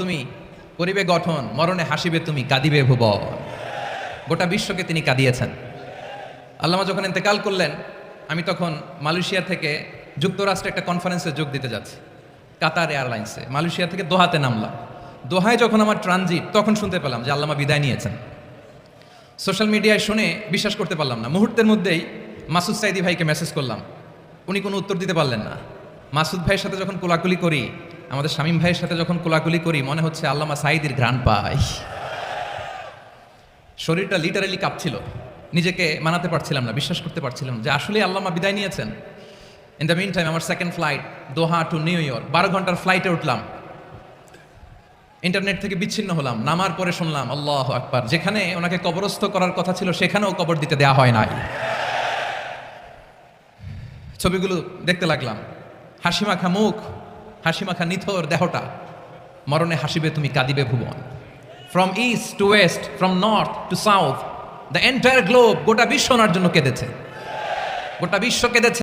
তুমি করিবে গঠন, মরণে হাসিবে তুমি, কাঁদিবে ভুবন। গোটা বিশ্বকে তিনি কাঁদিয়েছেন। আল্লামা যখন ইন্তেকাল করলেন, আমি তখন মালয়েশিয়া থেকে যুক্তরাষ্ট্রে একটা কনফারেন্সে যোগ দিতে যাচ্ছি, কাতার এয়ারলাইন্সে। মালয়েশিয়া থেকে দোহাতে নামলাম। দোহায় যখন আমার ট্রানজিট, তখন শুনতে পেলাম যে আল্লামা বিদায় নিয়েছেন। সোশ্যাল মিডিয়ায় শুনে বিশ্বাস করতে পারলাম না। মুহূর্তের মধ্যেই মাসুদ সাইদি ভাইকে মেসেজ করলাম, উনি কোনো উত্তর দিতে পারলেন না। মাসুদ ভাইয়ের সাথে যখন কোলাকুলি করি, আমাদের শামীম ভাইয়ের সাথে যখন কোলাকুলি করি, মনে হচ্ছে আল্লামা সাইদির ঘ্রাণ পাই। শরীরটা লিটারালি কাঁপছিল, নিজেকে মানাতে পারছিলাম না, বিশ্বাস করতে পারছিলাম যে আসলে আল্লামা বিদায় নিয়েছেন। ইন দ্য মিন টাইম আমার সেকেন্ড ফ্লাইট, দোহা টু নিউ ইয়র্ক, 12 ঘন্টার ফ্লাইটে উঠলাম। ইন্টারনেট থেকে বিচ্ছিন্ন হলাম। নামার পরে শুনলাম আল্লাহু আকবার, যেখানে ওনাকে কবরস্থ করার কথা ছিল সেখানেও কবর দিতে দেয়া হয় নাই। ছবিগুলো দেখতে লাগলাম, হাসিমাখা মুখ, হাসিমাখা নিথর দেহটা, মরণে হাসিবে তুমি, কাঁদিবে ভুবন। From east to west, from north to south, the entire globe, গোটা বিশ্ব ওনার জন্য কেঁদেছে, গোটা বিশ্ব কেঁদেছে।